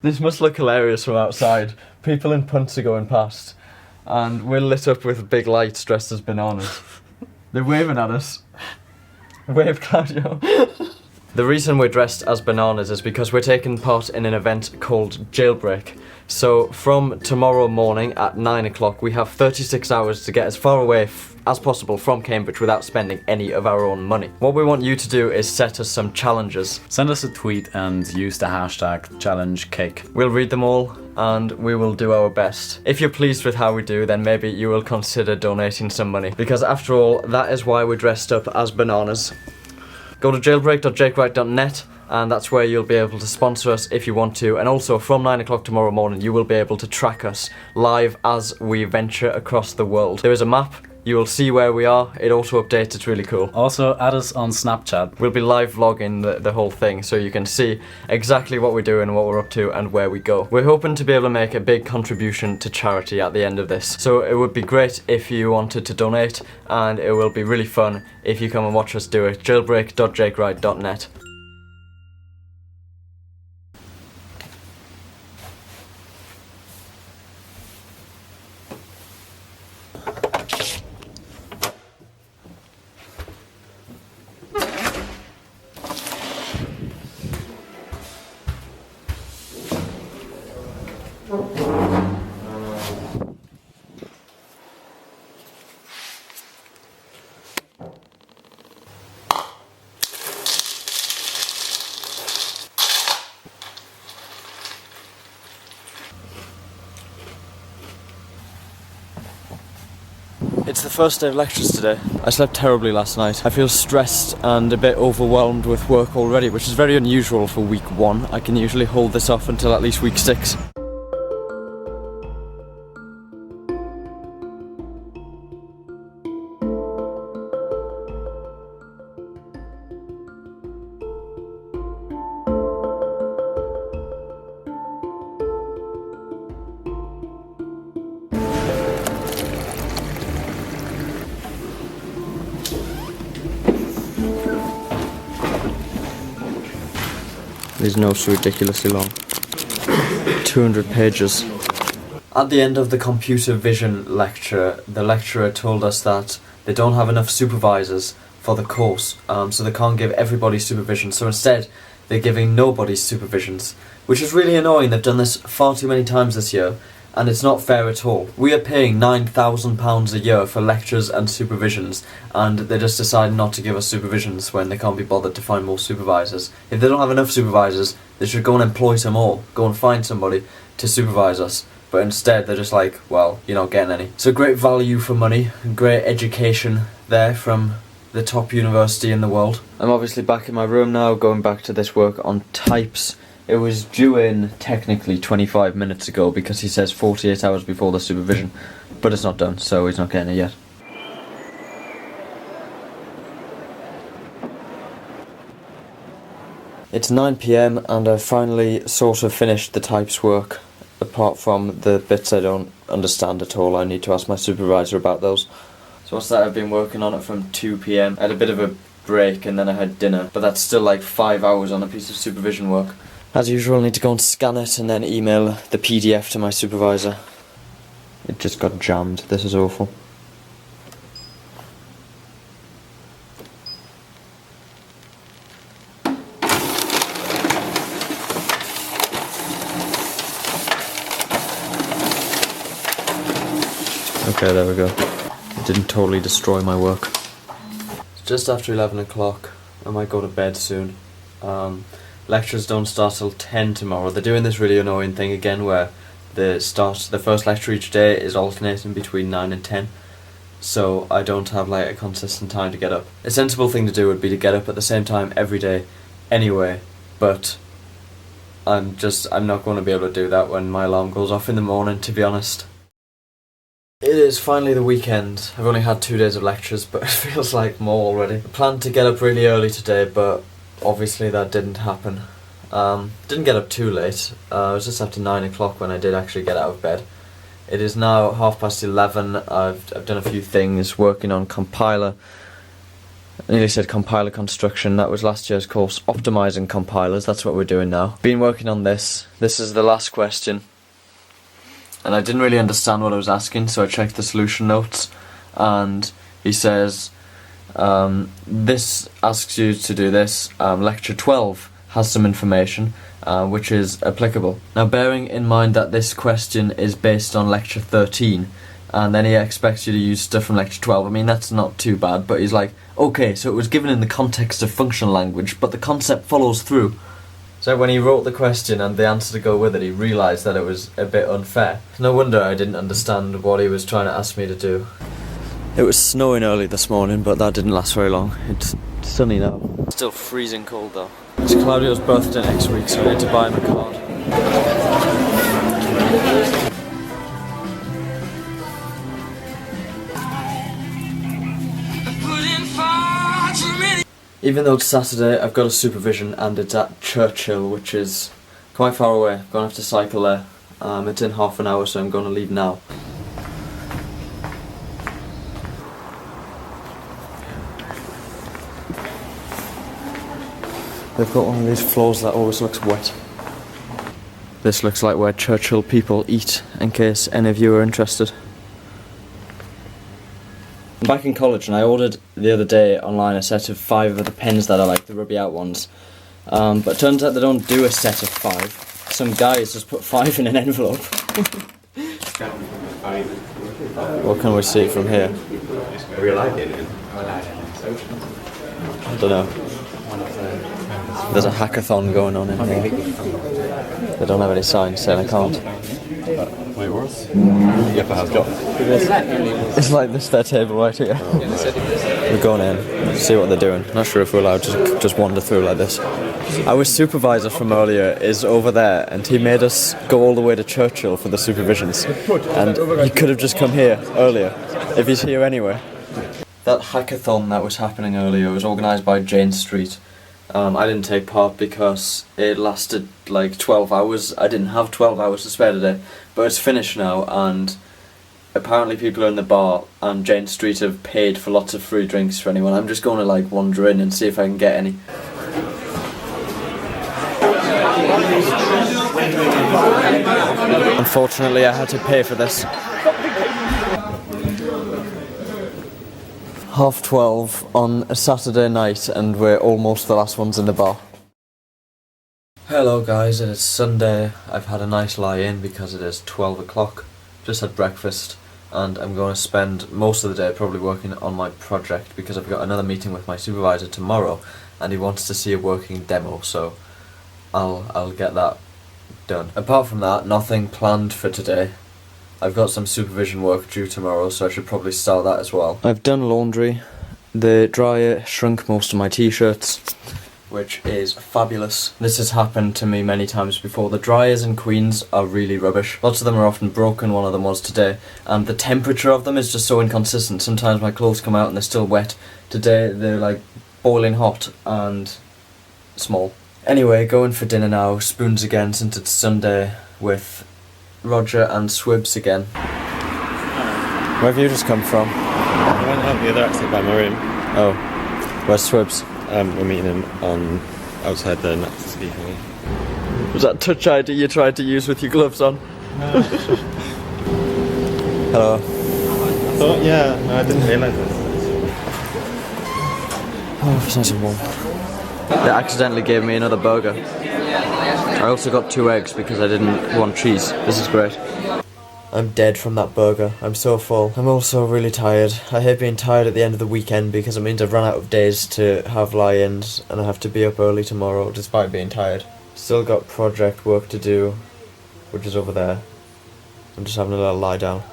This must look hilarious from outside. People in punts are going past, and we're lit up with big lights dressed as bananas. They're waving at us. Wave, Claudio. The reason we're dressed as bananas is because we're taking part in an event called Jailbreak. So from tomorrow morning at 9 o'clock, we have 36 hours to get as far away as possible from Cambridge without spending any of our own money. What we want you to do is set us some challenges. Send us a tweet and use the hashtag #ChallengeCake. We'll read them all and we will do our best. If you're pleased with how we do, then maybe you will consider donating some money. Because after all, that is why we're dressed up as bananas. Go to jailbreak.jakewright.net and that's where you'll be able to sponsor us if you want to. And also from 9 o'clock tomorrow morning, you will be able to track us live as we venture across the world. There is a map. You will see where we are. It auto updates. It's really cool. Also, add us on Snapchat. We'll be live vlogging the whole thing so you can see exactly what we're doing, what we're up to, and where we go. We're hoping to be able to make a big contribution to charity at the end of this. So it would be great if you wanted to donate, and it will be really fun if you come and watch us do it. jailbreak.jakewright.net. It's the first day of lectures today. I slept terribly last night. I feel stressed and a bit overwhelmed with work already, which is very unusual for week 1. I can usually hold this off until at least week 6. These notes are ridiculously long. 200 pages. At the end of the computer vision lecture, the lecturer told us that they don't have enough supervisors for the course, so they can't give everybody supervision. So instead, they're giving nobody supervisions, which is really annoying. They've done this far too many times this year, and it's not fair at all. We are paying £9,000 a year for lectures and supervisions, and they just decide not to give us supervisions when they can't be bothered to find more supervisors. If they don't have enough supervisors, they should go and employ some more, go and find somebody to supervise us. But instead they're just like, well, you're not getting any. So great value for money, great education there from the top university in the world. I'm obviously back in my room now, going back to this work on types. It was due in technically 25 minutes ago because he says 48 hours before the supervision, but it's not done, so he's not getting it yet. It's 9 PM and I've finally sort of finished the types work, apart from the bits I don't understand at all. I need to ask my supervisor about those. So what's that? I've been working on it from 2 PM. I had a bit of a break and then I had dinner, but that's still like 5 hours on a piece of supervision work. As usual, I need to go and scan it and then email the PDF to my supervisor. It just got jammed. This is awful. Okay, there we go. It didn't totally destroy my work. It's just after 11 o'clock. I might go to bed soon. Lectures don't start till 10 tomorrow. They're doing this really annoying thing again where the first lecture each day is alternating between 9 and 10. So I don't have like a consistent time to get up. A sensible thing to do would be to get up at the same time every day anyway, but I'm not going to be able to do that when my alarm goes off in the morning, to be honest. It is finally the weekend. I've only had 2 days of lectures, but it feels like more already. I planned to get up really early today, but obviously that didn't happen. Didn't get up too late. It was just after 9 o'clock when I did actually get out of bed. It is now 11:30. I've done a few things, working on compiler, I nearly said compiler construction. That was last year's course. Optimizing compilers, that's what we're doing now. Been working on this. This is the last question. And I didn't really understand what I was asking, so I checked the solution notes. And he says, this asks you to do this. Lecture 12 has some information which is applicable. Now, bearing in mind that this question is based on lecture 13, and then he expects you to use stuff from lecture 12. I mean, that's not too bad, but he's like, okay, so it was given in the context of functional language, but the concept follows through. So when he wrote the question and the answer to go with it, he realised that it was a bit unfair. No wonder I didn't understand what he was trying to ask me to do. It was snowing early this morning, but that didn't last very long. It's sunny now. Still freezing cold though. It's Claudio's birthday next week, so I need to buy him a card. Even though it's Saturday, I've got a supervision and it's at Churchill, which is quite far away. I'm going to have to cycle there. It's in half an hour, so I'm going to leave now. They've got one of these floors that always looks wet. This looks like where Churchill people eat, in case any of you are interested. I'm back in college and I ordered the other day online a set of 5 of the pens that I like, the rubby out ones. But it turns out they don't do a set of 5. Some guys just put 5 in an envelope. What can we see from here? I don't know. There's a hackathon going on in here. They don't have any signs saying I can't. Wait, what? It's like this, their table right here. We're going in, see what they're doing. Not sure if we're allowed to just wander through like this. Our supervisor from earlier is over there, and he made us go all the way to Churchill for the supervisions. And he could have just come here earlier, if he's here anyway. That hackathon that was happening earlier was organised by Jane Street. I didn't take part because it lasted like 12 hours. I didn't have 12 hours to spare today, but it's finished now, and apparently people are in the bar and Jane Street have paid for lots of free drinks for anyone. I'm just going to like wander in and see if I can get any. Unfortunately, I had to pay for this. 12:30 on a Saturday night, and we're almost the last ones in the bar. Hello guys, it is Sunday. I've had a nice lie in because it is 12 o'clock. Just had breakfast, and I'm going to spend most of the day probably working on my project because I've got another meeting with my supervisor tomorrow, and he wants to see a working demo, so I'll get that done. Apart from that, nothing planned for today. I've got some supervision work due tomorrow, so I should probably start that as well. I've done laundry. The dryer shrunk most of my t-shirts, which is fabulous. This has happened to me many times before. The dryers in Queens are really rubbish. Lots of them are often broken, one of them was today, and the temperature of them is just so inconsistent. Sometimes my clothes come out and they're still wet. Today they're like boiling hot and small. Anyway, going for dinner now, spoons again since it's Sunday, with Roger and Swibs again. Where have you just come from? I went out the other exit by my room. Oh, where's Swibs? We're meeting him on outside the next speaker. Was that Touch ID you tried to use with your gloves on? Hello. Oh yeah, no, I didn't realise this. Oh, it's nice and warm. They accidentally gave me another burger. I also got 2 eggs because I didn't want cheese. This is great. I'm dead from that burger. I'm so full. I'm also really tired. I hate being tired at the end of the weekend because it means I've run out of days to have lie-ins and I have to be up early tomorrow despite being tired. Still got project work to do, which is over there. I'm just having a little lie down.